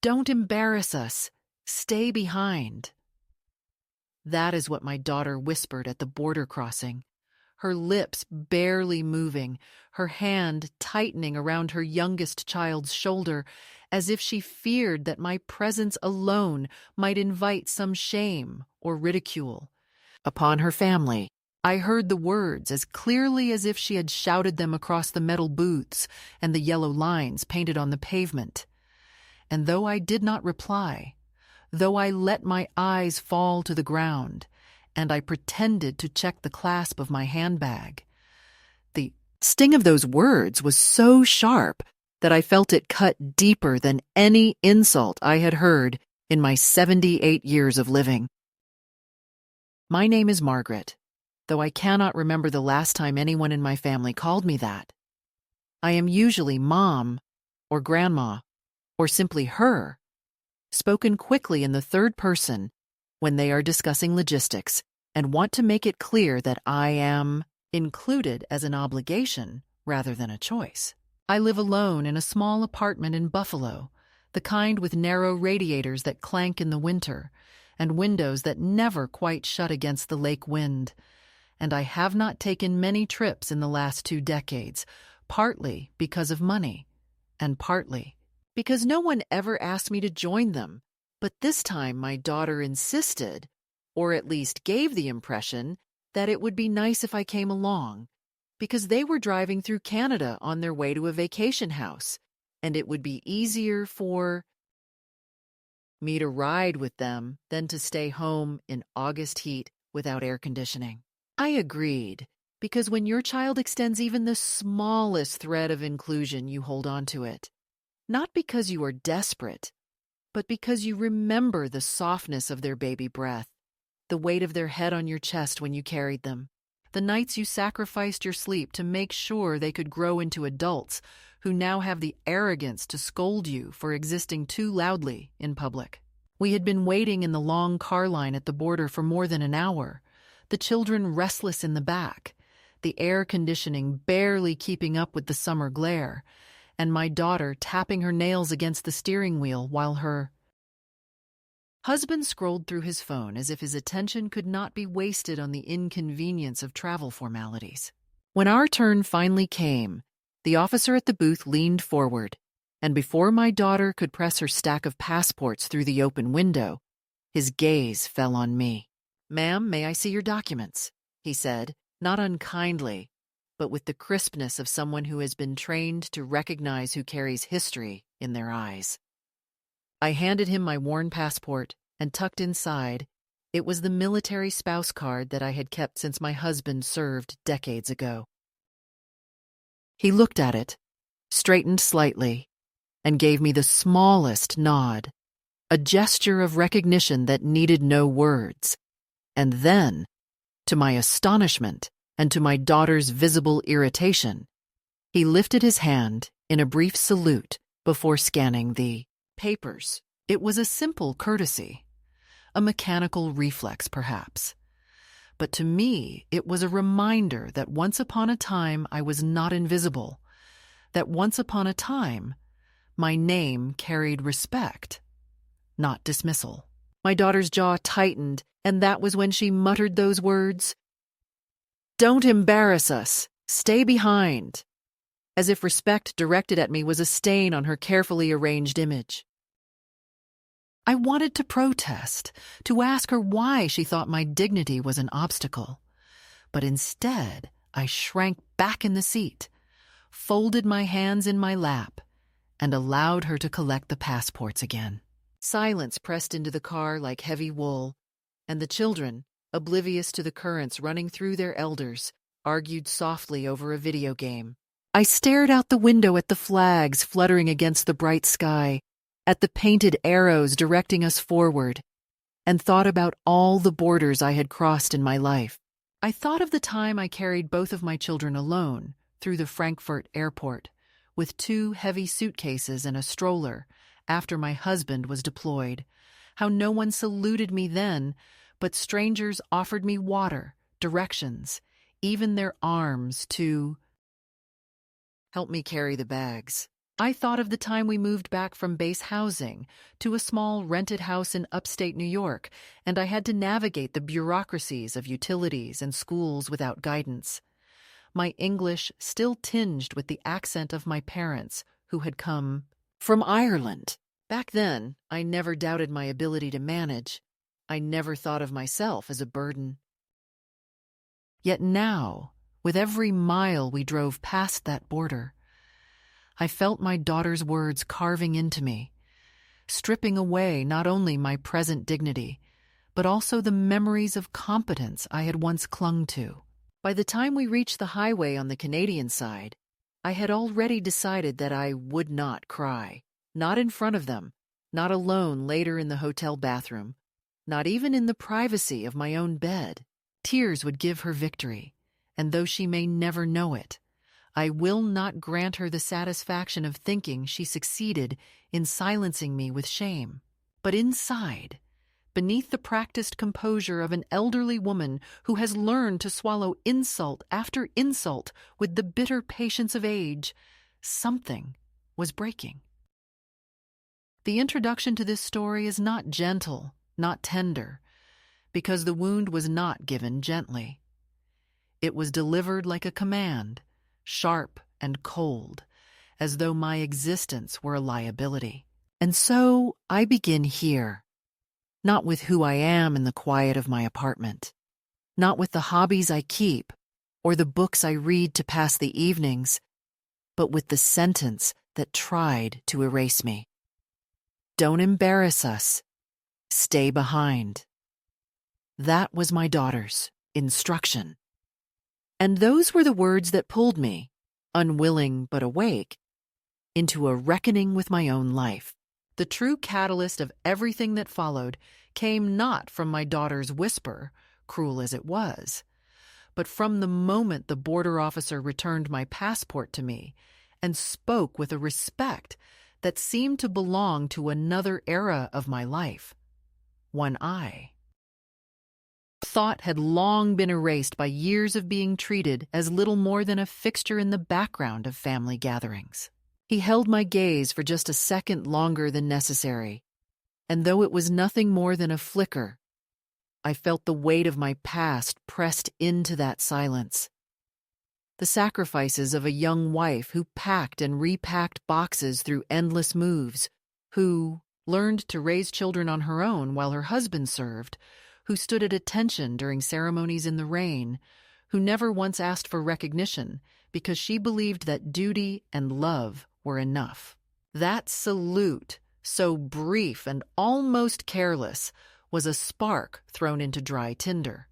Don't embarrass us. Stay behind. That is what my daughter whispered at the border crossing, her lips barely moving, her hand tightening around her youngest child's shoulder, as if she feared that my presence alone might invite some shame or ridicule upon her family. I heard the words as clearly as if she had shouted them across the metal booths and the yellow lines painted on the pavement. And though I did not reply, though I let my eyes fall to the ground, and I pretended to check the clasp of my handbag, the sting of those words was so sharp that I felt it cut deeper than any insult I had heard in my 78 years of living. My name is Margaret, though I cannot remember the last time anyone in my family called me that. I am usually Mom or Grandma or simply her, spoken quickly in the third person when they are discussing logistics and want to make it clear that I am included as an obligation rather than a choice. I live alone in a small apartment in Buffalo, the kind with narrow radiators that clank in the winter and windows that never quite shut against the lake wind. And I have not taken many trips in the last 2 decades, partly because of money, and partly because no one ever asked me to join them. But this time my daughter insisted, or at least gave the impression, that it would be nice if I came along, because they were driving through Canada on their way to a vacation house, and it would be easier for me to ride with them than to stay home in August heat without air conditioning. I agreed, because when your child extends even the smallest thread of inclusion, you hold on to it. Not because you are desperate, but because you remember the softness of their baby breath, the weight of their head on your chest when you carried them, the nights you sacrificed your sleep to make sure they could grow into adults who now have the arrogance to scold you for existing too loudly in public. We had been waiting in the long car line at the border for more than an hour, the children restless in the back, the air conditioning barely keeping up with the summer glare, and my daughter tapping her nails against the steering wheel while her husband scrolled through his phone as if his attention could not be wasted on the inconvenience of travel formalities. When our turn finally came, the officer at the booth leaned forward, and before my daughter could press her stack of passports through the open window, his gaze fell on me. "Ma'am, may I see your documents?" he said, not unkindly, but with the crispness of someone who has been trained to recognize who carries history in their eyes. I handed him my worn passport, and tucked inside, it was the military spouse card that I had kept since my husband served decades ago. He looked at it, straightened slightly, and gave me the smallest nod, a gesture of recognition that needed no words. And then, to my astonishment and to my daughter's visible irritation, he lifted his hand in a brief salute before scanning the papers. It was a simple courtesy, a mechanical reflex perhaps. But to me, it was a reminder that once upon a time I was not invisible, that once upon a time my name carried respect, not dismissal. My daughter's jaw tightened, and that was when she muttered those words, "Don't embarrass us. Stay behind," as if respect directed at me was a stain on her carefully arranged image. I wanted to protest, to ask her why she thought my dignity was an obstacle. But instead, I shrank back in the seat, folded my hands in my lap, and allowed her to collect the passports again. Silence pressed into the car like heavy wool, and the children, oblivious to the currents running through their elders, argued softly over a video game. I stared out the window at the flags fluttering against the bright sky, at the painted arrows directing us forward, and thought about all the borders I had crossed in my life. I thought of the time I carried both of my children alone through the Frankfurt airport, with 2 heavy suitcases and a stroller, after my husband was deployed, how no one saluted me then, but strangers offered me water, directions, even their arms to help me carry the bags. I thought of the time we moved back from base housing to a small rented house in upstate New York, and I had to navigate the bureaucracies of utilities and schools without guidance. My English still tinged with the accent of my parents, who had come from Ireland. Back then, I never doubted my ability to manage. I never thought of myself as a burden. Yet now, with every mile we drove past that border, I felt my daughter's words carving into me, stripping away not only my present dignity, but also the memories of competence I had once clung to. By the time we reached the highway on the Canadian side, I had already decided that I would not cry. Not in front of them, not alone later in the hotel bathroom, not even in the privacy of my own bed. Tears would give her victory, and though she may never know it, I will not grant her the satisfaction of thinking she succeeded in silencing me with shame. But inside, beneath the practiced composure of an elderly woman who has learned to swallow insult after insult with the bitter patience of age, something was breaking. The introduction to this story is not gentle, not tender, because the wound was not given gently. It was delivered like a command, sharp and cold, as though my existence were a liability. And so I begin here, not with who I am in the quiet of my apartment, not with the hobbies I keep or the books I read to pass the evenings, but with the sentence that tried to erase me. Don't embarrass us. Stay behind. That was my daughter's instruction. And those were the words that pulled me, unwilling but awake, into a reckoning with my own life. The true catalyst of everything that followed came not from my daughter's whisper, cruel as it was, but from the moment the border officer returned my passport to me and spoke with a respect that seemed to belong to another era of my life, one I thought had long been erased by years of being treated as little more than a fixture in the background of family gatherings. He held my gaze for just a second longer than necessary, and though it was nothing more than a flicker, I felt the weight of my past pressed into that silence. The sacrifices of a young wife who packed and repacked boxes through endless moves, who learned to raise children on her own while her husband served, who stood at attention during ceremonies in the rain, who never once asked for recognition because she believed that duty and love were enough. That salute, so brief and almost careless, was a spark thrown into dry tinder.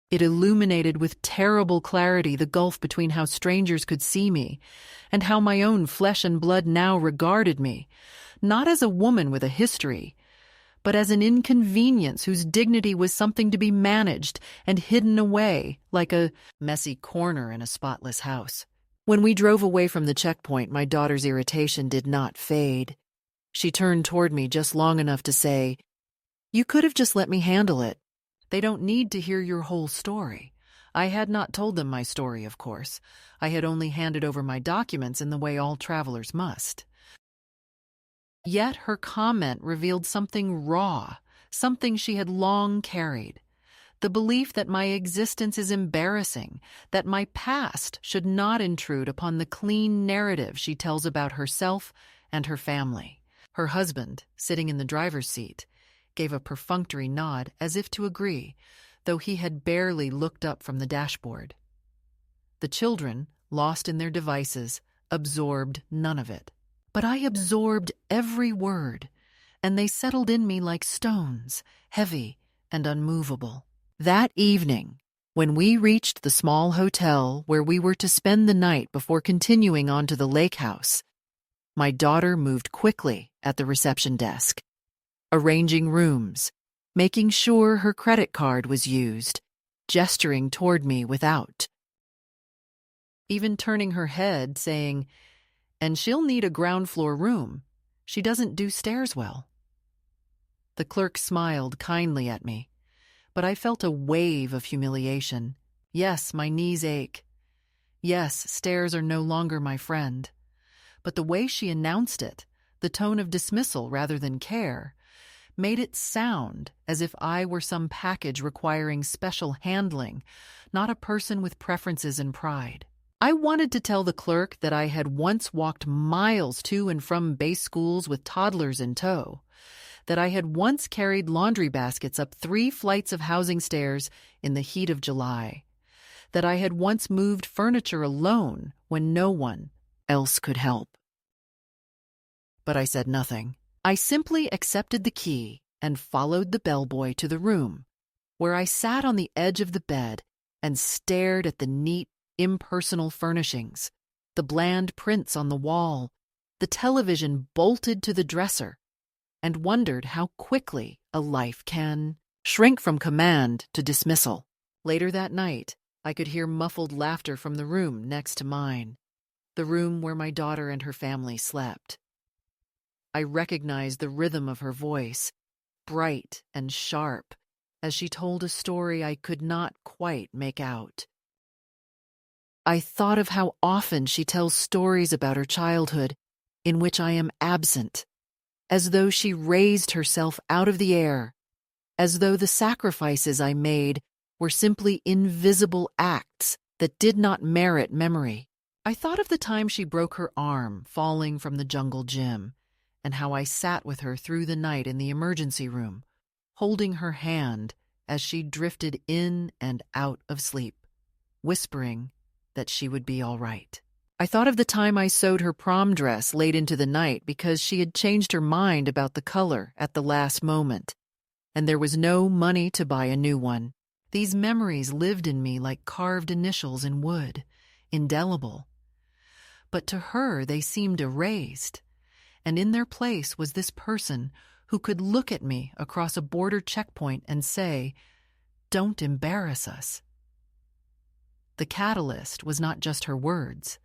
It illuminated with terrible clarity the gulf between how strangers could see me and how my own flesh and blood now regarded me, not as a woman with a history, but as an inconvenience whose dignity was something to be managed and hidden away like a messy corner in a spotless house. When we drove away from the checkpoint, my daughter's irritation did not fade. She turned toward me just long enough to say, "You could have just let me handle it. They don't need to hear your whole story." I had not told them my story, of course. I had only handed over my documents in the way all travelers must. Yet her comment revealed something raw, something she had long carried. The belief that my existence is embarrassing, that my past should not intrude upon the clean narrative she tells about herself and her family. Her husband, sitting in the driver's seat, gave a perfunctory nod as if to agree, though he had barely looked up from the dashboard. The children, lost in their devices, absorbed none of it. But I absorbed every word, and they settled in me like stones, heavy and unmovable. That evening, when we reached the small hotel where we were to spend the night before continuing on to the lake house, my daughter moved quickly at the reception desk, arranging rooms, making sure her credit card was used, gesturing toward me without, even turning her head, saying, "And she'll need a ground floor room. She doesn't do stairs well." The clerk smiled kindly at me, but I felt a wave of humiliation. Yes, my knees ache. Yes, stairs are no longer my friend. but the way she announced it, the tone of dismissal rather than care, made it sound as if I were some package requiring special handling, not a person with preferences and pride. I wanted to tell the clerk that I had once walked miles to and from base schools with toddlers in tow, that I had once carried laundry baskets up 3 flights of housing stairs in the heat of July, that I had once moved furniture alone when no one else could help. But I said nothing. I simply accepted the key and followed the bellboy to the room, where I sat on the edge of the bed and stared at the neat, impersonal furnishings, the bland prints on the wall, the television bolted to the dresser, and wondered how quickly a life can shrink from command to dismissal. Later that night, I could hear muffled laughter from the room next to mine, the room where my daughter and her family slept. I recognized the rhythm of her voice, bright and sharp, as she told a story I could not quite make out. I thought of how often she tells stories about her childhood in which I am absent, as though she raised herself out of the air, as though the sacrifices I made were simply invisible acts that did not merit memory. I thought of the time she broke her arm falling from the jungle gym, and how I sat with her through the night in the emergency room, holding her hand as she drifted in and out of sleep, whispering that she would be all right. I thought of the time I sewed her prom dress late into the night because she had changed her mind about the color at the last moment, and there was no money to buy a new one. These memories lived in me like carved initials in wood, indelible. But to her they seemed erased, and in their place was this person who could look at me across a border checkpoint and say, "Don't embarrass us." The catalyst was not just her words,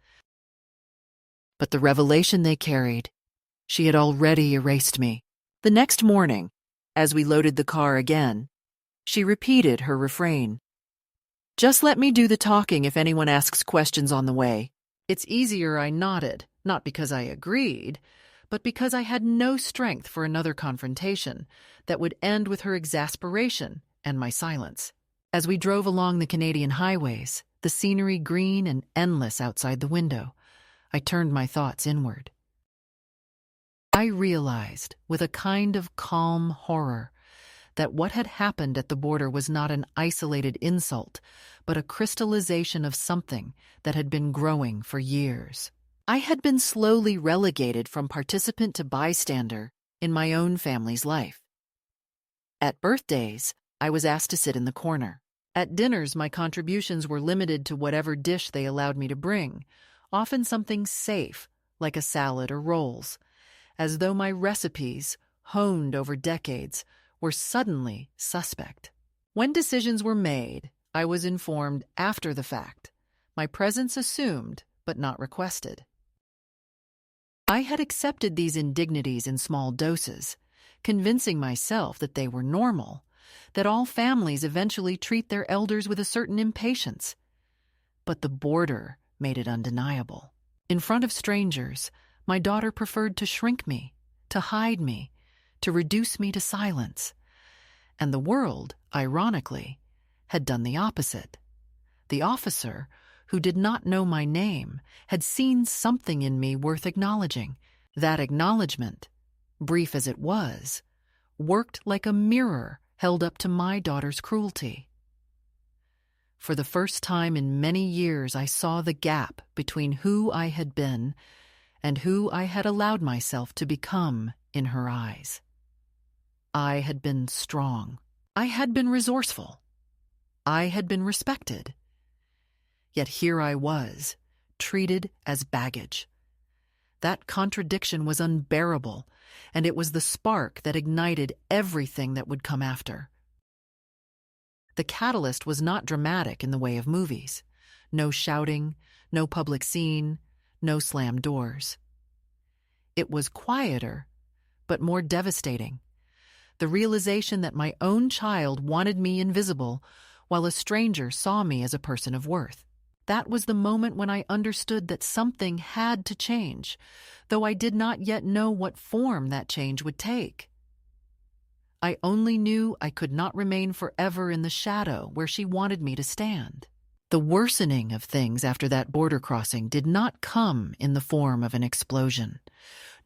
but the revelation they carried. She had already erased me. The next morning, as we loaded the car again, she repeated her refrain. "Just let me do the talking if anyone asks questions on the way." It's easier I nodded, not because I agreed, but because I had no strength for another confrontation that would end with her exasperation and my silence. As we drove along the Canadian highways, the scenery green and endless outside the window, I turned my thoughts inward. I realized, with a kind of calm horror, that what had happened at the border was not an isolated insult, but a crystallization of something that had been growing for years. I had been slowly relegated from participant to bystander in my own family's life. At birthdays, I was asked to sit in the corner. At dinners, my contributions were limited to whatever dish they allowed me to bring, often something safe, like a salad or rolls, as though my recipes, honed over decades, were suddenly suspect. When decisions were made, I was informed after the fact, my presence assumed but not requested. I had accepted these indignities in small doses, convincing myself that they were normal, that all families eventually treat their elders with a certain impatience. But the border made it undeniable. In front of strangers, my daughter preferred to shrink me, to hide me, to reduce me to silence. And the world, ironically, had done the opposite. The officer, who did not know my name, had seen something in me worth acknowledging. That acknowledgement, brief as it was, worked like a mirror held up to my daughter's cruelty. For the first time in many years, I saw the gap between who I had been and who I had allowed myself to become in her eyes. I had been strong. I had been resourceful. I had been respected. Yet here I was, treated as baggage. That contradiction was unbearable, and it was the spark that ignited everything that would come after. The catalyst was not dramatic in the way of movies. No shouting, no public scene, no slammed doors. It was quieter, but more devastating. The realization that my own child wanted me invisible, while a stranger saw me as a person of worth. That was the moment when I understood that something had to change, though I did not yet know what form that change would take. I only knew I could not remain forever in the shadow where she wanted me to stand. The worsening of things after that border crossing did not come in the form of an explosion.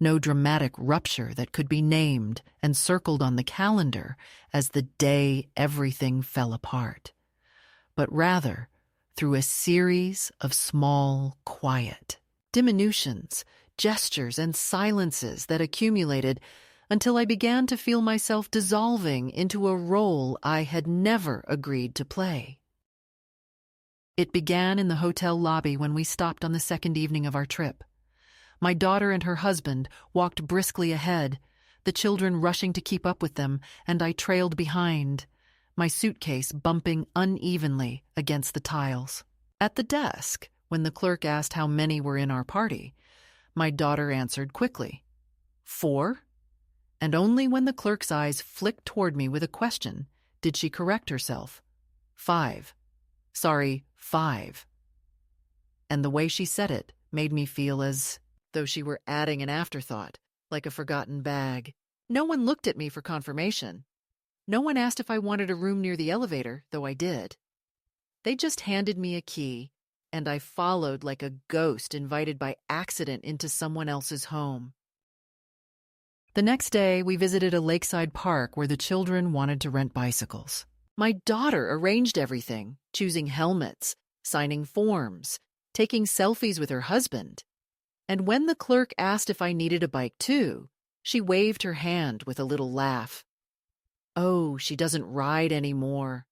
No dramatic rupture that could be named and circled on the calendar as the day everything fell apart, but rather through a series of small, quiet diminutions, gestures, and silences that accumulated until I began to feel myself dissolving into a role I had never agreed to play. It began in the hotel lobby when we stopped on the second evening of our trip. My daughter and her husband walked briskly ahead, the children rushing to keep up with them, and I trailed behind, my suitcase bumping unevenly against the tiles. At the desk, when the clerk asked how many were in our party, my daughter answered quickly, 4. And only when the clerk's eyes flicked toward me with a question did she correct herself. 5. Sorry, 5. And the way she said it made me feel as though she were adding an afterthought, like a forgotten bag. No one looked at me for confirmation. No one asked if I wanted a room near the elevator, though I did. They just handed me a key, and I followed like a ghost invited by accident into someone else's home. The next day, we visited a lakeside park where the children wanted to rent bicycles. My daughter arranged everything, choosing helmets, signing forms, taking selfies with her husband. And when the clerk asked if I needed a bike too, she waved her hand with a little laugh. Oh, she doesn't ride anymore.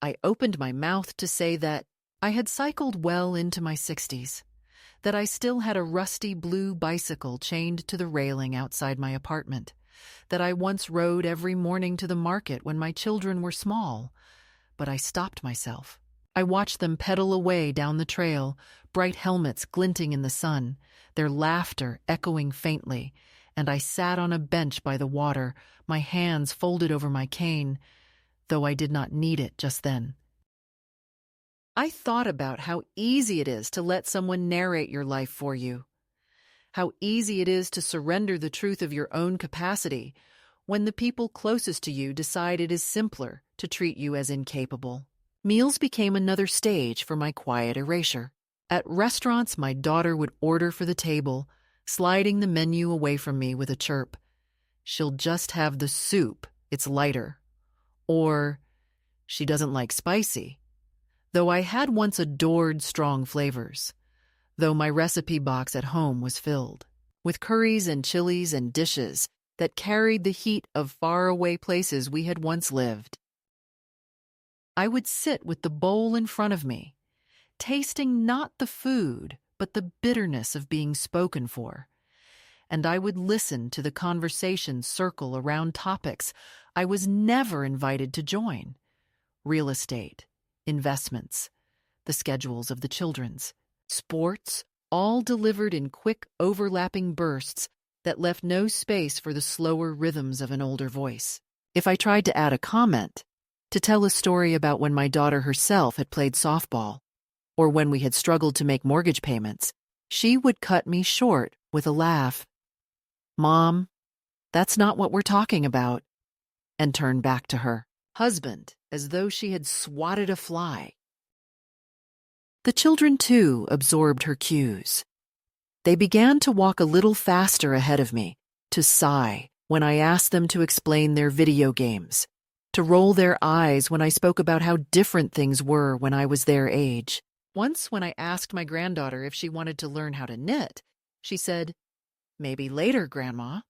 I opened my mouth to say that I had cycled well into my 60s, that I still had a rusty blue bicycle chained to the railing outside my apartment, that I once rode every morning to the market when my children were small, but I stopped myself. I watched them pedal away down the trail, bright helmets glinting in the sun, their laughter echoing faintly, and I sat on a bench by the water, my hands folded over my cane, though I did not need it just then. I thought about how easy it is to let someone narrate your life for you, how easy it is to surrender the truth of your own capacity when the people closest to you decide it is simpler to treat you as incapable. Meals became another stage for my quiet erasure. At restaurants, my daughter would order for the table, sliding the menu away from me with a chirp. She'll just have the soup, it's lighter. Or, she doesn't like spicy. Though I had once adored strong flavors, though my recipe box at home was filled with curries and chilies and dishes that carried the heat of faraway places we had once lived. I would sit with the bowl in front of me, tasting not the food, but the bitterness of being spoken for, and I would listen to the conversation circle around topics I was never invited to join: real estate, investments, the schedules of the children's, sports, all delivered in quick, overlapping bursts that left no space for the slower rhythms of an older voice. If I tried to add a comment, to tell a story about when my daughter herself had played softball, or when we had struggled to make mortgage payments, she would cut me short with a laugh. "Mom, that's not what we're talking about," and turn back to her husband as though she had swatted a fly. The children, too, absorbed her cues. They began to walk a little faster ahead of me, to sigh when I asked them to explain their video games, to roll their eyes when I spoke about how different things were when I was their age. Once, when I asked my granddaughter if she wanted to learn how to knit, she said, "Maybe later, Grandma,"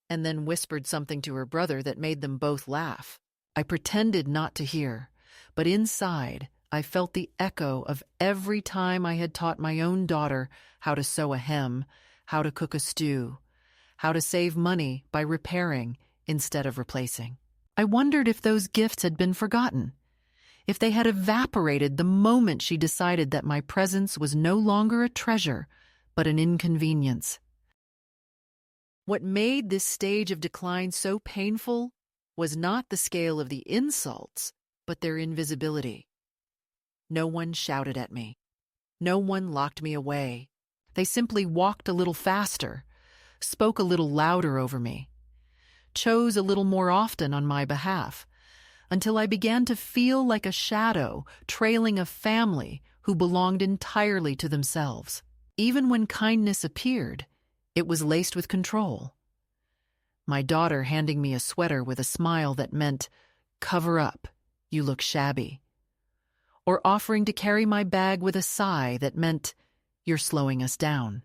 and then whispered something to her brother that made them both laugh. I pretended not to hear, but inside I felt the echo of every time I had taught my own daughter how to sew a hem, how to cook a stew, how to save money by repairing instead of replacing. I wondered if those gifts had been forgotten, if they had evaporated the moment she decided that my presence was no longer a treasure, but an inconvenience. What made this stage of decline so painful was not the scale of the insults, but their invisibility. No one shouted at me. No one locked me away. They simply walked a little faster, spoke a little louder over me, chose a little more often on my behalf, until I began to feel like a shadow trailing a family who belonged entirely to themselves. Even when kindness appeared, it was laced with control. My daughter handing me a sweater with a smile that meant, "Cover up, you look shabby," or offering to carry my bag with a sigh that meant, "You're slowing us down."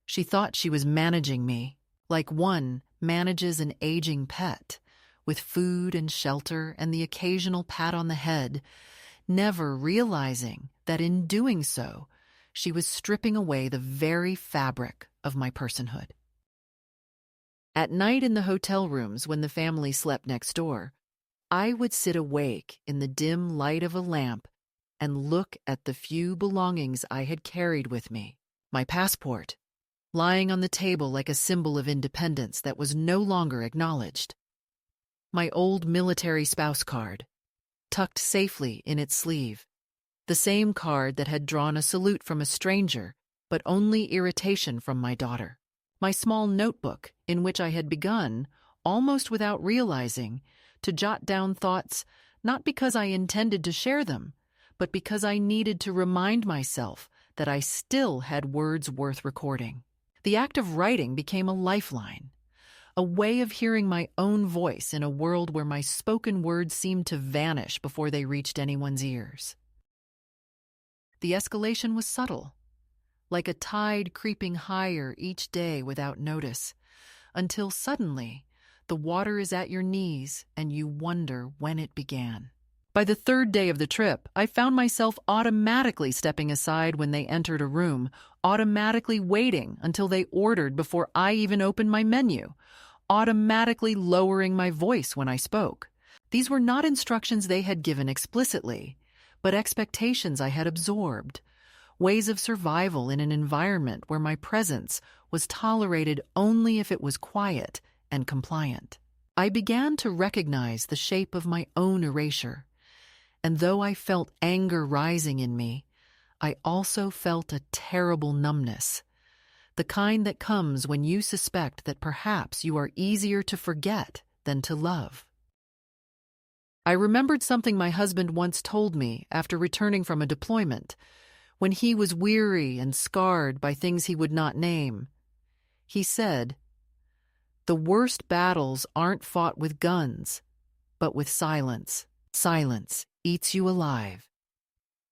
She thought she was managing me, like one manages an aging pet, with food and shelter and the occasional pat on the head, never realizing that in doing so, she was stripping away the very fabric of my personhood. At night in the hotel rooms when the family slept next door, I would sit awake in the dim light of a lamp and look at the few belongings I had carried with me. My passport, lying on the table like a symbol of independence that was no longer acknowledged. My old military spouse card, tucked safely in its sleeve. The same card that had drawn a salute from a stranger, but only irritation from my daughter. My small notebook, in which I had begun, almost without realizing, to jot down thoughts, not because I intended to share them, but because I needed to remind myself that I still had words worth recording. The act of writing became a lifeline, a way of hearing my own voice in a world where my spoken words seemed to vanish before they reached anyone's ears. The escalation was subtle, like a tide creeping higher each day without notice, until suddenly the water is at your knees and you wonder when it began. By the third day of the trip, I found myself automatically stepping aside when they entered a room, automatically waiting until they ordered before I even opened my menu, automatically lowering my voice when I spoke. These were not instructions they had given explicitly, but expectations I had absorbed, ways of survival in an environment where my presence was tolerated only if it was quiet and compliant. I began to recognize the shape of my own erasure, and though I felt anger rising in me, I also felt a terrible numbness, the kind that comes when you suspect that perhaps you are easier to forget than to love. I remembered something my husband once told me after returning from a deployment, when he was weary and scarred by things he would not name. He said, "The worst battles aren't fought with guns, but with silence. Silence eats you alive."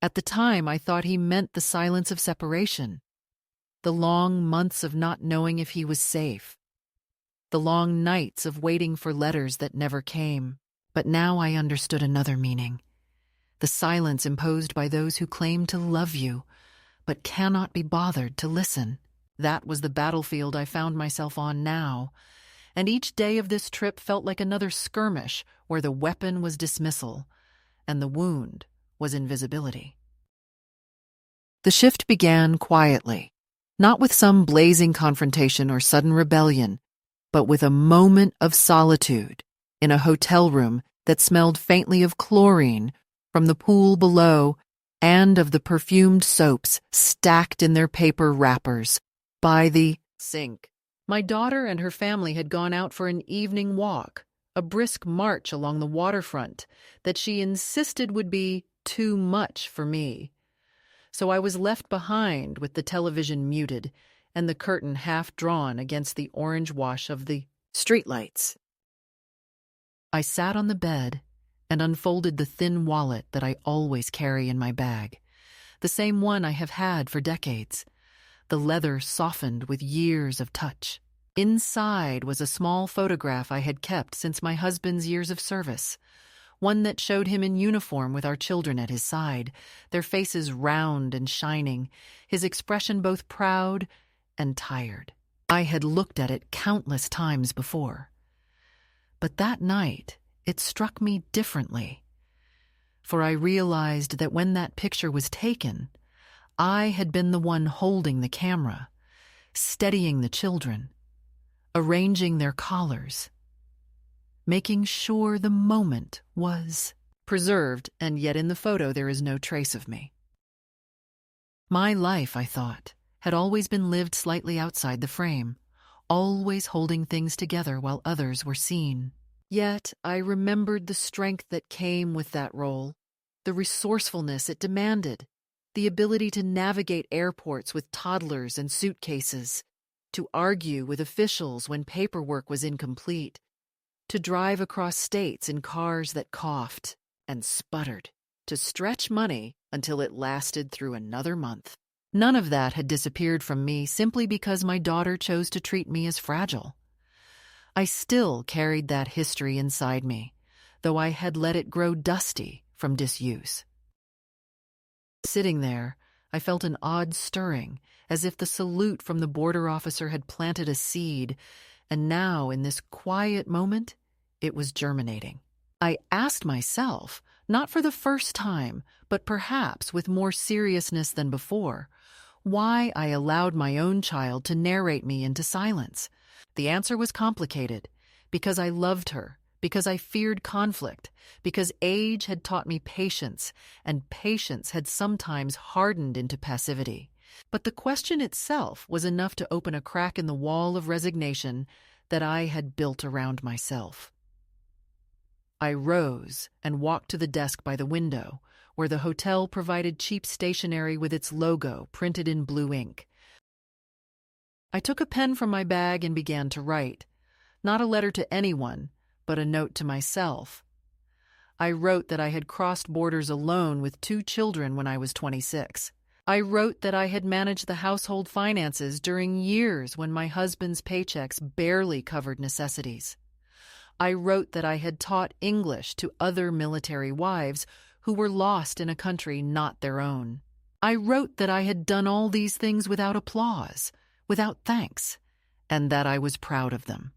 At the time, I thought he meant the silence of separation, the long months of not knowing if he was safe, the long nights of waiting for letters that never came. But now I understood another meaning, the silence imposed by those who claim to love you, but cannot be bothered to listen. That was the battlefield I found myself on now, and each day of this trip felt like another skirmish where the weapon was dismissal and the wound was invisibility. The shift began quietly, not with some blazing confrontation or sudden rebellion, but with a moment of solitude in a hotel room that smelled faintly of chlorine from the pool below and of the perfumed soaps stacked in their paper wrappers by the sink. My daughter and her family had gone out for an evening walk, a brisk march along the waterfront that she insisted would be too much for me. So I was left behind with the television muted and the curtain half drawn against the orange wash of the streetlights. I sat on the bed and unfolded the thin wallet that I always carry in my bag, the same one I have had for decades, the leather softened with years of touch. Inside was a small photograph I had kept since my husband's years of service, one that showed him in uniform with our children at his side, their faces round and shining, his expression both proud and tired. I had looked at it countless times before. But that night, it struck me differently, for I realized that when that picture was taken, I had been the one holding the camera, steadying the children, arranging their collars, making sure the moment was preserved, and yet in the photo there is no trace of me. My life, I thought, had always been lived slightly outside the frame, always holding things together while others were seen. Yet I remembered the strength that came with that role, the resourcefulness it demanded, the ability to navigate airports with toddlers and suitcases, to argue with officials when paperwork was incomplete, to drive across states in cars that coughed and sputtered, to stretch money until it lasted through another month. None of that had disappeared from me simply because my daughter chose to treat me as fragile. I still carried that history inside me, though I had let it grow dusty from disuse. Sitting there, I felt an odd stirring, as if the salute from the border officer had planted a seed, and now, in this quiet moment, it was germinating. I asked myself, not for the first time, but perhaps with more seriousness than before, why I allowed my own child to narrate me into silence. The answer was complicated, because I loved her, because I feared conflict, because age had taught me patience, and patience had sometimes hardened into passivity. But the question itself was enough to open a crack in the wall of resignation that I had built around myself. I rose and walked to the desk by the window, where the hotel provided cheap stationery with its logo printed in blue ink. I took a pen from my bag and began to write, not a letter to anyone, but a note to myself. I wrote that I had crossed borders alone with 2 children when I was 26. I wrote that I had managed the household finances during years when my husband's paychecks barely covered necessities. I wrote that I had taught English to other military wives who were lost in a country not their own. I wrote that I had done all these things without applause, without thanks, and that I was proud of them.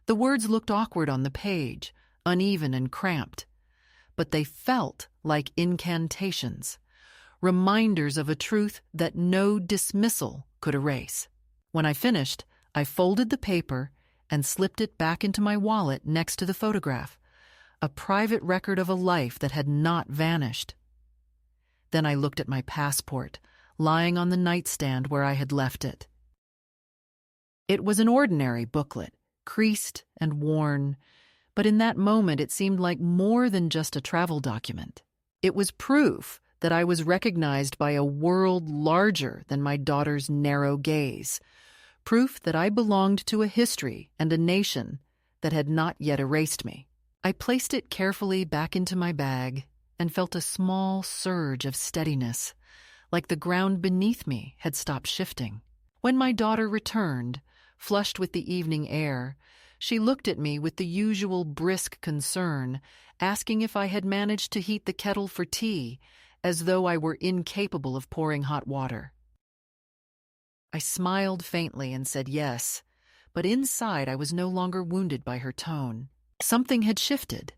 The words looked awkward on the page, uneven and cramped, but they felt like incantations, reminders of a truth that no dismissal could erase. When I finished, I folded the paper and slipped it back into my wallet next to the photograph, a private record of a life that had not vanished. Then I looked at my passport, lying on the nightstand where I had left it. It was an ordinary booklet, creased and worn, but in that moment it seemed like more than just a travel document. It was proof that I was recognized by a world larger than my daughter's narrow gaze, proof that I belonged to a history and a nation that had not yet erased me. I placed it carefully back into my bag and felt a small surge of steadiness, like the ground beneath me had stopped shifting. When my daughter returned, flushed with the evening air, she looked at me with the usual brisk concern, asking if I had managed to heat the kettle for tea, as though I were incapable of pouring hot water. I smiled faintly and said yes, but inside I was no longer wounded by her tone. Something had shifted.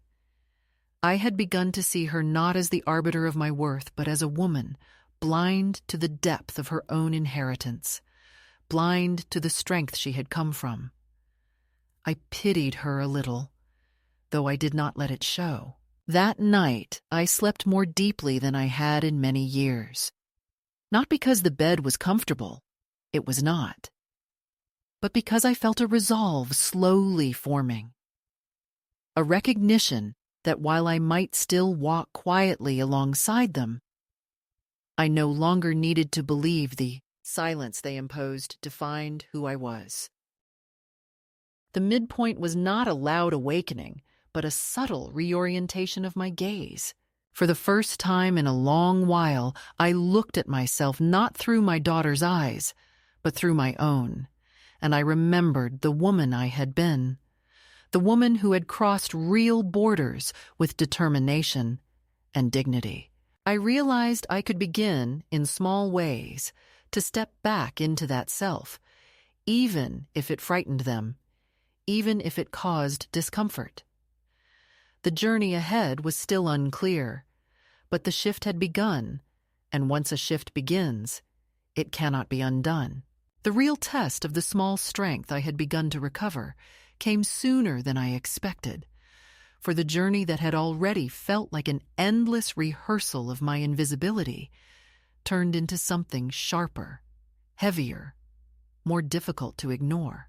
I had begun to see her not as the arbiter of my worth, but as a woman, blind to the depth of her own inheritance, blind to the strength she had come from. I pitied her a little, though I did not let it show. That night, I slept more deeply than I had in many years. Not because the bed was comfortable, it was not, but because I felt a resolve slowly forming. A recognition that while I might still walk quietly alongside them, I no longer needed to believe the silence they imposed defined who I was. The midpoint was not a loud awakening, but a subtle reorientation of my gaze. For the first time in a long while, I looked at myself not through my daughter's eyes, but through my own, and I remembered the woman I had been, the woman who had crossed real borders with determination and dignity. I realized I could begin, in small ways, to step back into that self, even if it frightened them, even if it caused discomfort. The journey ahead was still unclear, but the shift had begun, and once a shift begins, it cannot be undone. The real test of the small strength I had begun to recover came sooner than I expected. for the journey that had already felt like an endless rehearsal of my invisibility turned into something sharper, heavier, more difficult to ignore.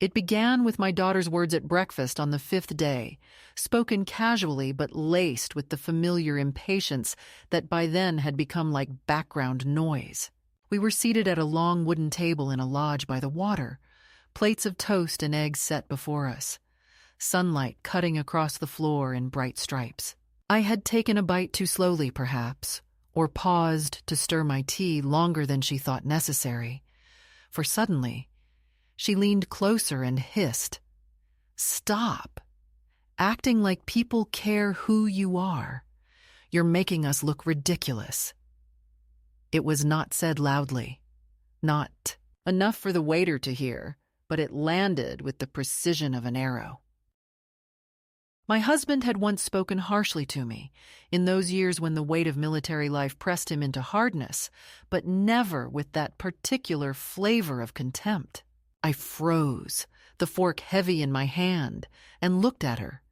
It began with my daughter's words at breakfast on the 5th day, spoken casually but laced with the familiar impatience that by then had become like background noise. We were seated at a long wooden table in a lodge by the water, plates of toast and eggs set before us, sunlight cutting across the floor in bright stripes. I had taken a bite too slowly, perhaps, or paused to stir my tea longer than she thought necessary, for suddenly she leaned closer and hissed, "Stop! Acting like people care who you are. You're making us look ridiculous." It was not said loudly, not enough for the waiter to hear, but it landed with the precision of an arrow. My husband had once spoken harshly to me, in those years when the weight of military life pressed him into hardness, but never with that particular flavor of contempt. I froze, the fork heavy in my hand, and looked at her,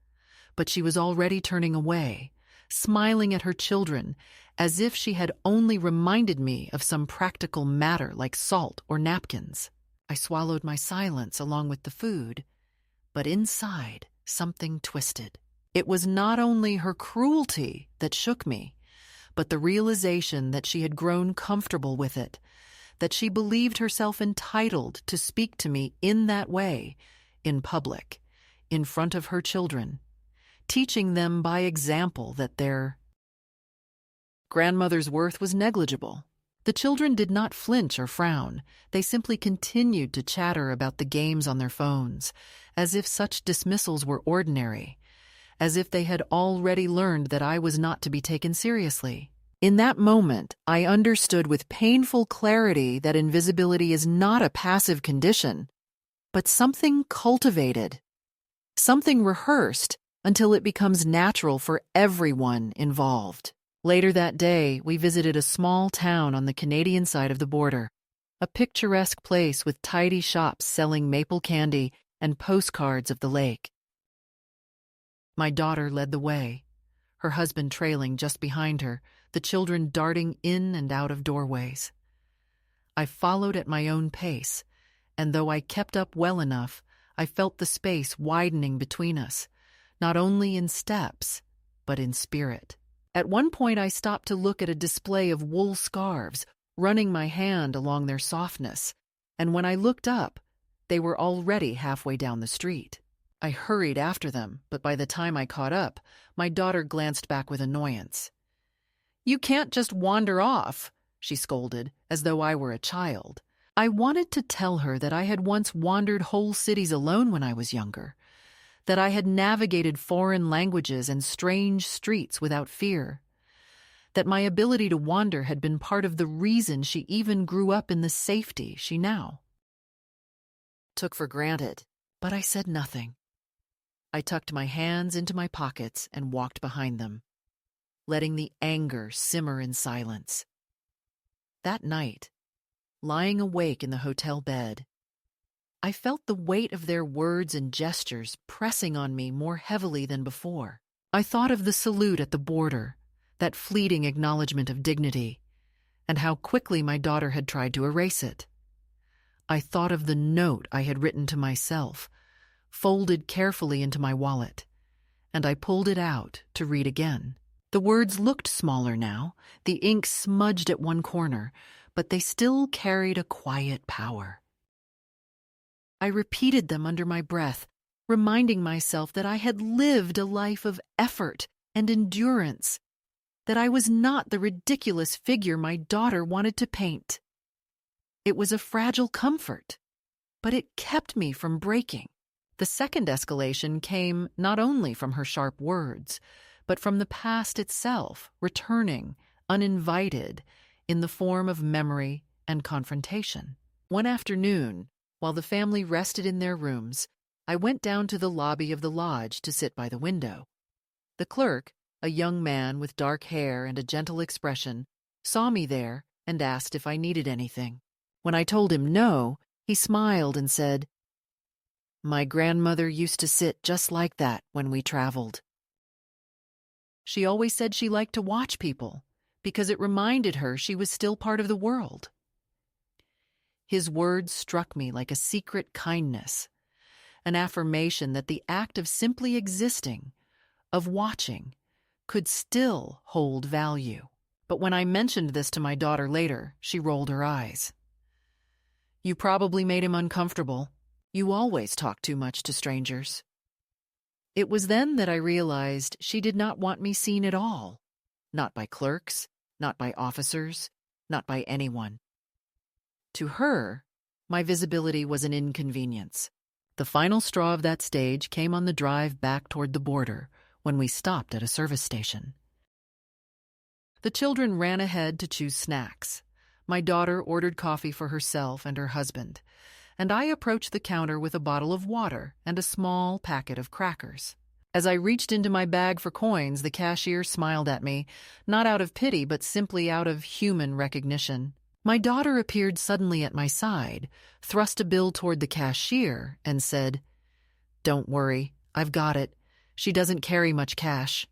but she was already turning away, smiling at her children, as if she had only reminded me of some practical matter like salt or napkins. I swallowed my silence along with the food, but inside something twisted. It was not only her cruelty that shook me, but the realization that she had grown comfortable with it, that she believed herself entitled to speak to me in that way, in public, in front of her children, teaching them by example that their grandmother's worth was negligible. The children did not flinch or frown. They simply continued to chatter about the games on their phones, as if such dismissals were ordinary, as if they had already learned that I was not to be taken seriously. In that moment, I understood with painful clarity that invisibility is not a passive condition, but something cultivated, something rehearsed until it becomes natural for everyone involved. Later that day, we visited a small town on the Canadian side of the border, a picturesque place with tidy shops selling maple candy and postcards of the lake. My daughter led the way, her husband trailing just behind her, the children darting in and out of doorways. I followed at my own pace, and though I kept up well enough, I felt the space widening between us, not only in steps, but in spirit. At one point I stopped to look at a display of wool scarves, running my hand along their softness, and when I looked up, they were already halfway down the street. I hurried after them, but by the time I caught up, my daughter glanced back with annoyance. "You can't just wander off," she scolded, as though I were a child. I wanted to tell her that I had once wandered whole cities alone when I was younger, that I had navigated foreign languages and strange streets without fear, that my ability to wander had been part of the reason she even grew up in the safety she now took for granted. But I said nothing. I tucked my hands into my pockets and walked behind them, letting the anger simmer in silence. That night, lying awake in the hotel bed, I felt the weight of their words and gestures pressing on me more heavily than before. I thought of the salute at the border, that fleeting acknowledgement of dignity, and how quickly my daughter had tried to erase it. I thought of the note I had written to myself, folded carefully into my wallet, and I pulled it out to read again. The words looked smaller now, the ink smudged at one corner, but they still carried a quiet power. I repeated them under my breath, reminding myself that I had lived a life of effort and endurance, that I was not the ridiculous figure my daughter wanted to paint. It was a fragile comfort, but it kept me from breaking. The second escalation came not only from her sharp words, but from the past itself, returning, uninvited, in the form of memory and confrontation. One afternoon, while the family rested in their rooms, I went down to the lobby of the lodge to sit by the window. The clerk, a young man with dark hair and a gentle expression, saw me there and asked if I needed anything. When I told him no, he smiled and said, My grandmother used to sit just like that when we traveled. She always said she liked to watch people because it reminded her she was still part of the world. His words struck me like a secret kindness, an affirmation that the act of simply existing, of watching, could still hold value. But when I mentioned this to my daughter later, she rolled her eyes. You probably made him uncomfortable. You always talk too much to strangers. It was then that I realized she did not want me seen at all. Not by clerks, not by officers, not by anyone. To her, my visibility was an inconvenience. The final straw of that stage came on the drive back toward the border when we stopped at a service station. The children ran ahead to choose snacks. My daughter ordered coffee for herself and her husband, and I approached the counter with a bottle of water and a small packet of crackers. As I reached into my bag for coins, the cashier smiled at me, not out of pity, but simply out of human recognition. My daughter appeared suddenly at my side, thrust a bill toward the cashier, and said, "Don't worry, I've got it. She doesn't carry much cash."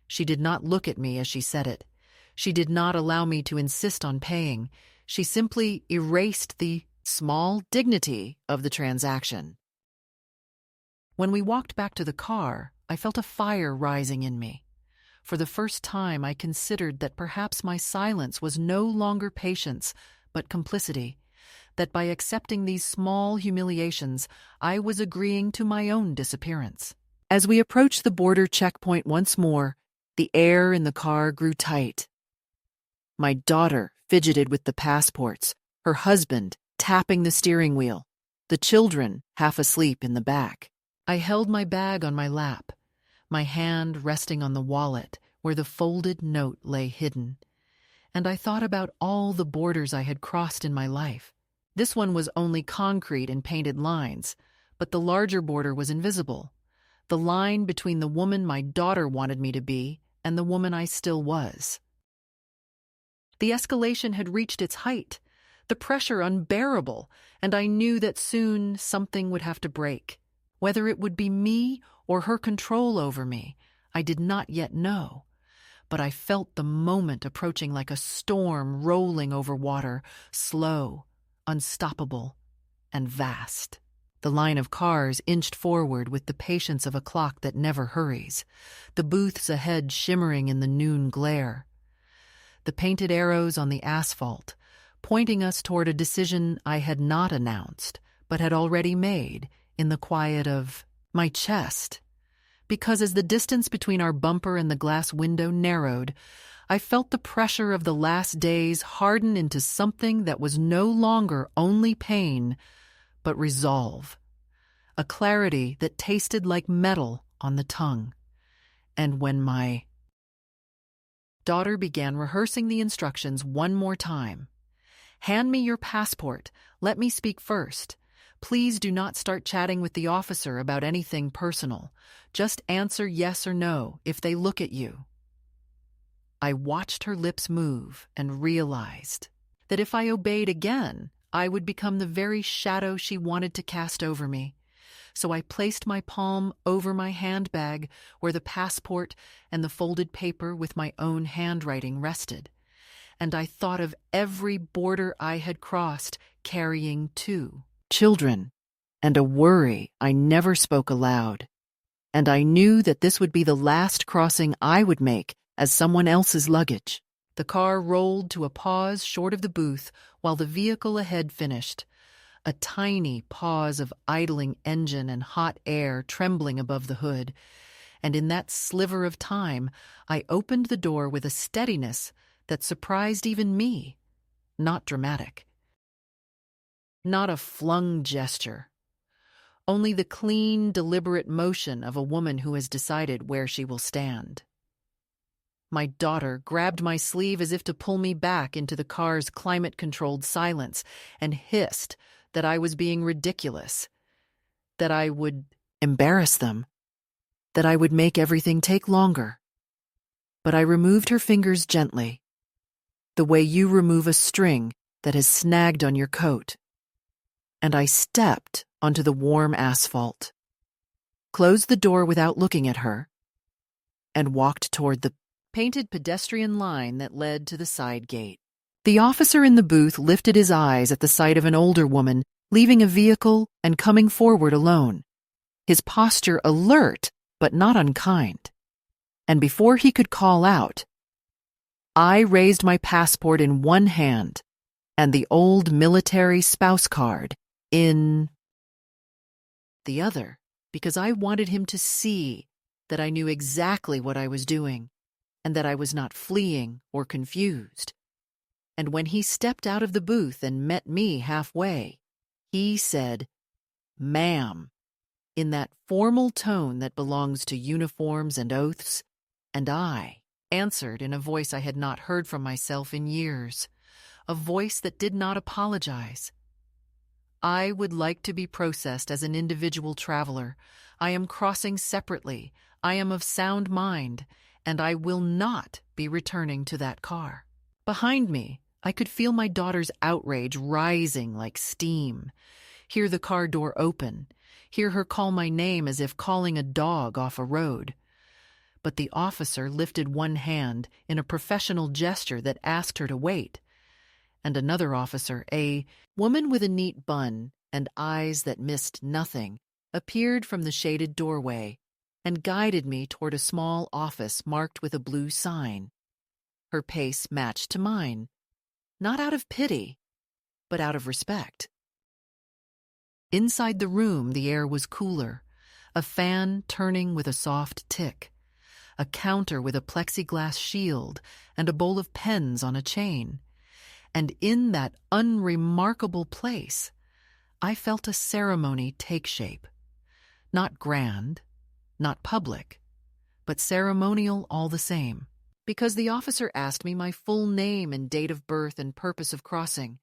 She did not look at me as she said it. She did not allow me to insist on paying. She simply erased the small dignity of the transaction. When we walked back to the car, I felt a fire rising in me. For the first time, I considered that perhaps my silence was no longer patience, but complicity, that by accepting these small humiliations, I was agreeing to my own disappearance. As we approached the border checkpoint once more, the air in the car grew tight. My daughter fidgeted with the passports, her husband tapping the steering wheel, the children half asleep in the back. I held my bag on my lap, my hand resting on the wallet where the folded note lay hidden, and I thought about all the borders I had crossed in my life. This one was only concrete and painted lines, but the larger border was invisible, the line between the woman my daughter wanted me to be and the woman I still was. The escalation had reached its height, the pressure unbearable, and I knew that soon something would have to break. Whether it would be me or her control over me, I did not yet know. But I felt the moment approaching like a storm rolling over water, slow, unstoppable, and vast. The line of cars inched forward with the patience of a clock that never hurries, the booths ahead shimmering in the noon glare. The painted arrows on the asphalt, pointing us toward a decision I had not announced, but had already made, in the quiet of my chest, because as the distance between our bumper and the glass window narrowed, I felt the pressure of the last days harden into something that was no longer only pain, but resolve, a clarity that tasted like metal on the tongue. And when my daughter began rehearsing the instructions one more time, "Hand me your passport. Let me speak first. Please do not start chatting with the officer about anything personal. Just answer yes or no if they look at you." I watched her lips move and realized that if I obeyed again, I would become the very shadow she wanted to cast over me. So I placed my palm over my handbag where the passport and the folded paper with my own handwriting rested. And I thought of every border I had crossed carrying two children, and a worry I never spoke aloud. And I knew that this would be the last crossing I would make as someone else's luggage. The car rolled to a pause short of the booth while the vehicle ahead finished, a tiny pause of idling engine and hot air trembling above the hood. And in that sliver of time, I opened the door with a steadiness that surprised even me, not dramatic. Not a flung gesture, only the clean, deliberate motion of a woman who has decided where she will stand. My daughter grabbed my sleeve as if to pull me back into the car's climate-controlled silence and hissed that I was being ridiculous, that I would embarrass them, that I would make everything take longer. But I removed her fingers gently, the way you remove a string that has snagged on your coat. and I stepped onto the warm asphalt, closed the door without looking at her, and walked toward the painted pedestrian line that led to the side gate. The officer in the booth lifted his eyes at the sight of an older woman leaving a vehicle and coming forward alone, his posture alert but not unkind. And before he could call out, I raised my passport in one hand and the old military spouse card in the other, because I wanted him to see that I knew exactly what I was doing and that I was not fleeing or confused. And when he stepped out of the booth and met me halfway, he said, "Ma'am," in that formal tone that belongs to uniforms and oaths, and I answered in a voice I had not heard from myself in years, a voice that did not apologize. "I would like to be processed as an individual traveler. I am crossing separately. I am of sound mind, and I will not be returning to that car." Behind me, I could feel my daughter's outrage rising like steam, hear the car door open, hear her call my name as if calling a dog off a road. But the officer lifted one hand in a professional gesture that asked her to wait, and another officer, a woman with a neat bun and eyes that missed nothing, appeared from the shaded doorway and guided me toward a small office marked with a blue sign. Her pace matched to mine, not out of pity, but out of respect. Inside the room, the air was cooler, a fan turning with a soft tick, a counter with a plexiglass shield and a bowl of pens on a chain. And in that unremarkable place, I felt a ceremony take shape. Not grand, not public, but ceremonial all the same. Because the officer asked me my full name and date of birth and purpose of crossing,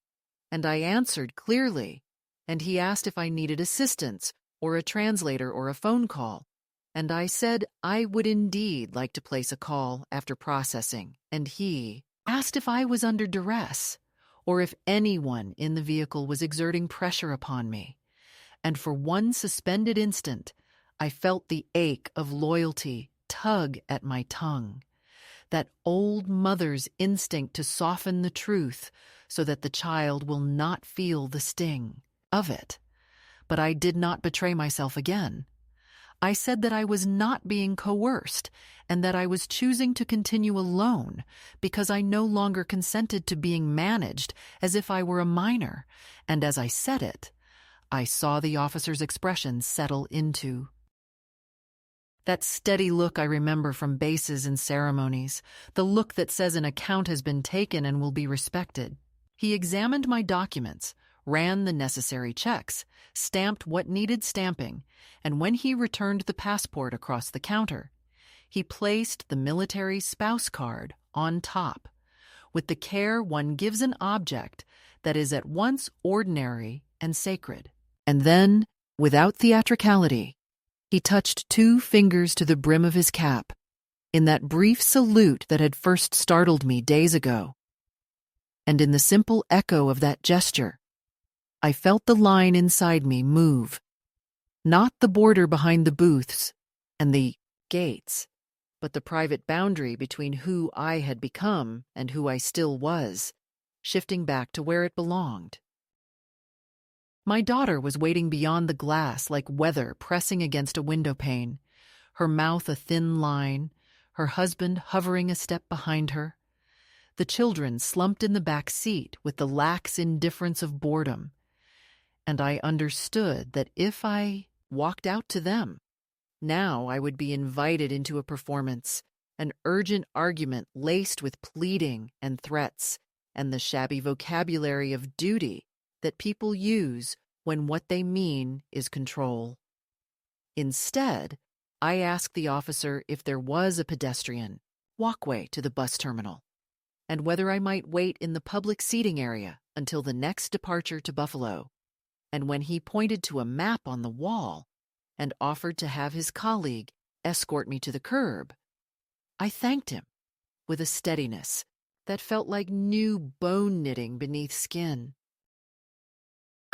and I answered clearly, and he asked if I needed assistance or a translator or a phone call, and I said I would indeed like to place a call after processing, and he asked if I was under duress or if anyone in the vehicle was exerting pressure upon me, and for one suspended instant, I felt the ache of loyalty tug at my tongue. That old mother's instinct to soften the truth so that the child will not feel the sting of it. But I did not betray myself again. I said that I was not being coerced and that I was choosing to continue alone because I no longer consented to being managed as if I were a minor. And as I said it, I saw the officer's expression settle into that steady look I remember from bases and ceremonies, the look that says an account has been taken and will be respected. He examined my documents, ran the necessary checks, stamped what needed stamping, and when he returned the passport across the counter, he placed the military spouse card on top, with the care one gives an object that is at once ordinary and sacred. And then, without theatricality, he touched 2 fingers to the brim of his cap, in that brief salute that had first startled me days ago. And in the simple echo of that gesture, I felt the line inside me move, not the border behind the booths and the gates, but the private boundary between who I had become and who I still was, shifting back to where it belonged. My daughter was waiting beyond the glass like weather pressing against a window pane, her mouth a thin line, her husband hovering a step behind her. The children slumped in the back seat with the lax indifference of boredom, and I understood that if I walked out to them, now I would be invited into a performance, an urgent argument laced with pleading and threats, and the shabby vocabulary of duty that people use when what they mean is control. Instead, I asked the officer if there was a pedestrian walkway to the bus terminal, and whether I might wait in the public seating area until the next departure to Buffalo. And when he pointed to a map on the wall and offered to have his colleague escort me to the curb, I thanked him with a steadiness that felt like new bone knitting beneath skin.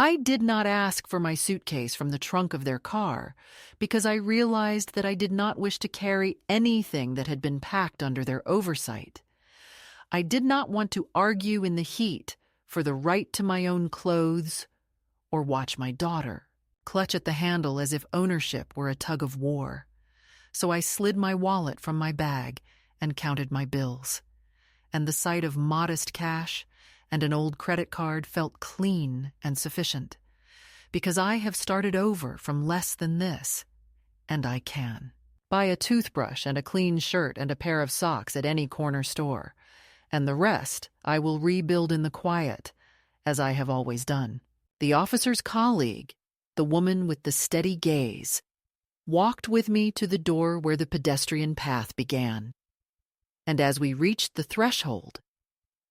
I did not ask for my suitcase from the trunk of their car because I realized that I did not wish to carry anything that had been packed under their oversight. I did not want to argue in the heat for the right to my own clothes or watch my daughter clutch at the handle as if ownership were a tug of war. So I slid my wallet from my bag and counted my bills. And the sight of modest cash and an old credit card felt clean and sufficient, because I have started over from less than this, and I can. Buy a toothbrush and a clean shirt and a pair of socks at any corner store, and the rest I will rebuild in the quiet, as I have always done. The officer's colleague, the woman with the steady gaze, walked with me to the door where the pedestrian path began. And as we reached the threshold,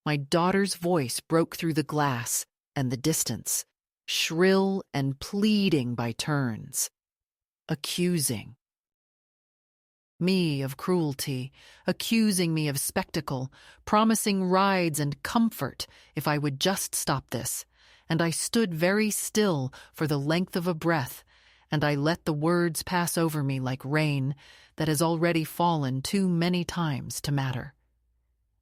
my daughter's voice broke through the glass and the distance, shrill and pleading by turns, accusing me of cruelty, accusing me of spectacle, promising rides and comfort if I would just stop this. And I stood very still for the length of a breath, and I let the words pass over me like rain that has already fallen too many times to matter.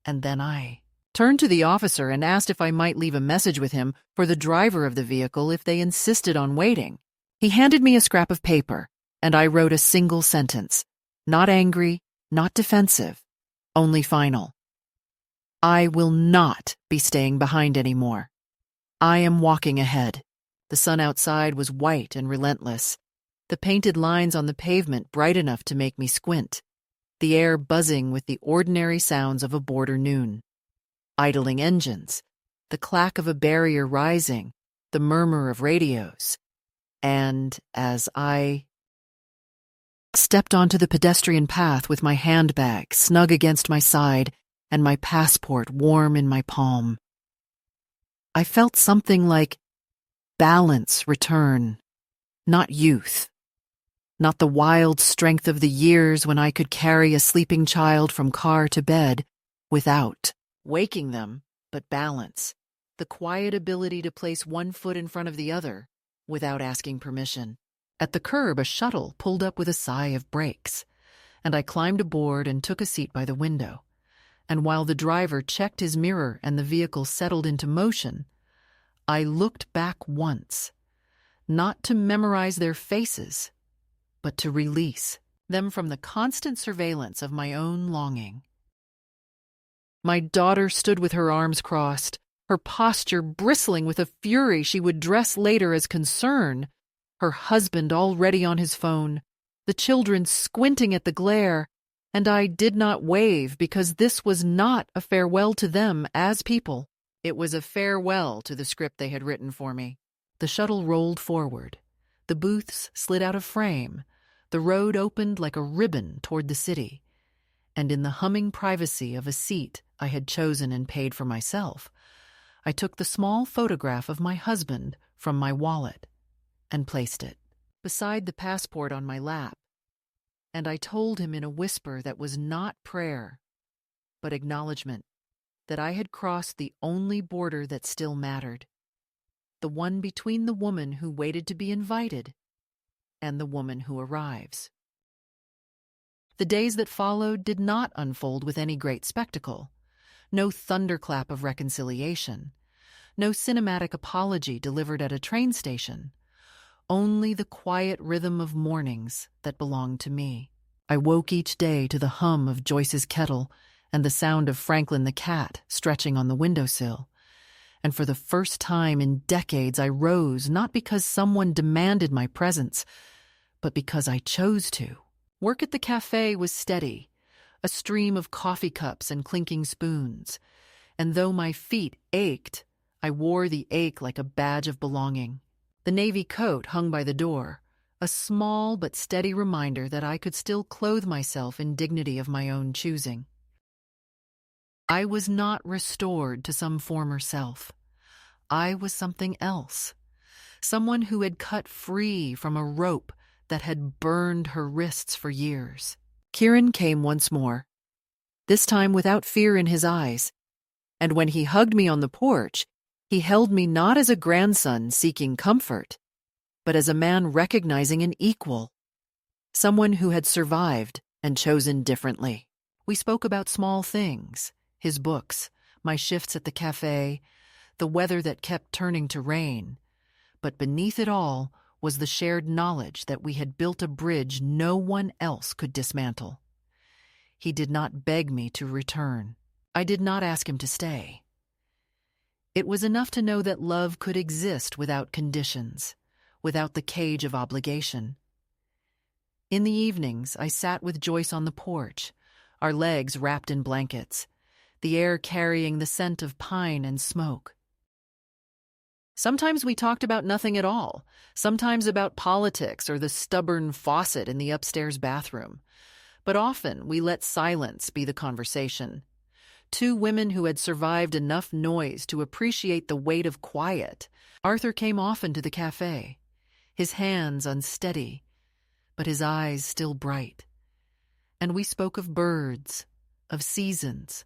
And then I turned to the officer and asked if I might leave a message with him for the driver of the vehicle if they insisted on waiting. He handed me a scrap of paper, and I wrote a single sentence, not angry, not defensive, only final. I will not be staying behind anymore. I am walking ahead. The sun outside was white and relentless, the painted lines on the pavement bright enough to make me squint, the air buzzing with the ordinary sounds of a border noon. Idling engines, the clack of a barrier rising, the murmur of radios. And as I stepped onto the pedestrian path with my handbag snug against my side and my passport warm in my palm, I felt something like balance return, not youth, not the wild strength of the years when I could carry a sleeping child from car to bed without waking them, but balance, the quiet ability to place one foot in front of the other without asking permission. At the curb, a shuttle pulled up with a sigh of brakes, and I climbed aboard and took a seat by the window. And while the driver checked his mirror and the vehicle settled into motion, I looked back once, not to memorize their faces, but to release them from the constant surveillance of my own longing. My daughter stood with her arms crossed, her posture bristling with a fury she would dress later as concern, her husband already on his phone, the children squinting at the glare, and I did not wave because this was not a farewell to them as people. It was a farewell to the script they had written for me. The shuttle rolled forward. The booths slid out of frame. The road opened like a ribbon toward the city. And in the humming privacy of a seat I had chosen and paid for myself, I took the small photograph of my husband from my wallet and placed it beside the passport on my lap. And I told him in a whisper that was not prayer, but acknowledgement, that I had crossed the only border that still mattered, the one between the woman who waited to be invited and the woman who arrives. The days that followed did not unfold with any great spectacle, no thunderclap of reconciliation, no cinematic apology delivered at a train station, only the quiet rhythm of mornings that belonged to me. I woke each day to the hum of Joyce's kettle and the sound of Franklin the cat stretching on the windowsill. And for the first time in decades, I rose not because someone demanded my presence, but because I chose to. Work at the cafe was steady, a stream of coffee cups and clinking spoons. And though my feet ached, I wore the ache like a badge of belonging. The navy coat hung by the door, a small but steady reminder that I could still clothe myself in dignity of my own choosing. I was not restored to some former self. I was something else, someone who had cut free from a rope that had burned her wrists for years. Kieran came once more, this time without fear in his eyes, and when he hugged me on the porch, He held me not as a grandson seeking comfort, but as a man recognizing an equal, someone who had survived and chosen differently. We spoke about small things, his books, my shifts at the cafe, the weather that kept turning to rain, but beneath it all was the shared knowledge that we had built a bridge no one else could dismantle. He did not beg me to return. I did not ask him to stay. It was enough to know that love could exist without conditions, without the cage of obligation. In the evenings, I sat with Joyce on the porch, our legs wrapped in blankets, the air carrying the scent of pine and smoke. Sometimes we talked about nothing at all, sometimes about politics or the stubborn faucet in the upstairs bathroom. But often we let silence be the conversation. Two women who had survived enough noise to appreciate the weight of quiet. Arthur came often to the cafe, his hands unsteady, but his eyes still bright. And we spoke of birds, of seasons,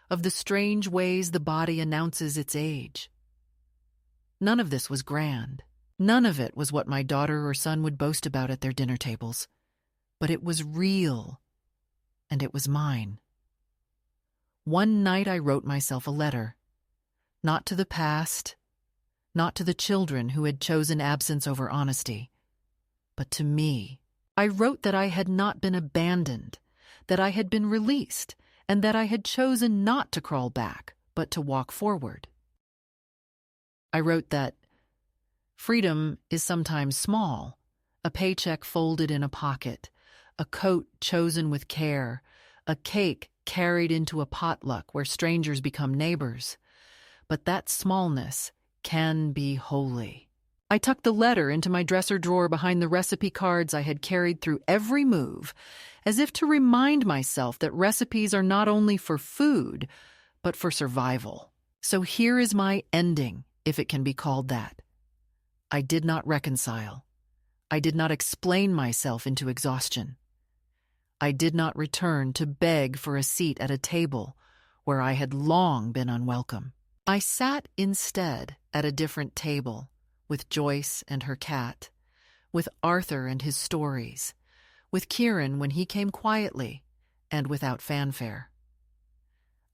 of the strange ways the body announces its age. None of this was grand. None of it was what my daughter or son would boast about at their dinner tables. But it was real, and it was mine. One night I wrote myself a letter, not to the past, not to the children who had chosen absence over honesty, but to me. I wrote that I had not been abandoned, that I had been released, and that I had chosen not to crawl back, but to walk forward. I wrote that freedom is sometimes small, a paycheck folded in a pocket, a coat chosen with care, a cake carried into a potluck where strangers become neighbors. But that smallness can be holy. I tucked the letter into my dresser drawer behind the recipe cards I had carried through every move, as if to remind myself that recipes are not only for food, but for survival. So here is my ending, if it can be called that. I did not reconcile. I did not explain myself into exhaustion. I did not return to beg for a seat at a table where I had long been unwelcome. I sat instead at a different table with Joyce and her cat, with Arthur and his stories, with Kieran when he came quietly and without fanfare.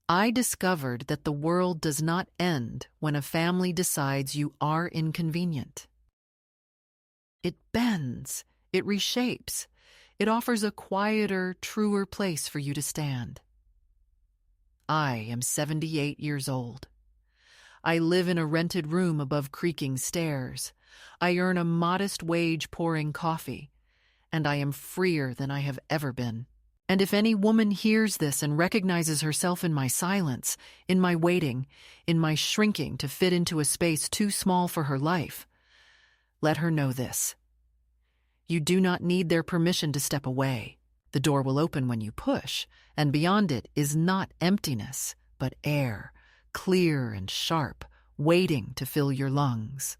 I discovered that the world does not end when a family decides you are inconvenient. It bends, it reshapes, it offers a quieter, truer place for you to stand. I am 78 years old. I live in a rented room above creaking stairs. I earn a modest wage pouring coffee, and I am freer than I have ever been. And if any woman hears this and recognizes herself in my silence, in my waiting, in my shrinking to fit into a space too small for her life, let her know this. You do not need their permission to step away. The door will open when you push, and beyond it is not emptiness, but air, clear and sharp, waiting to fill your lungs.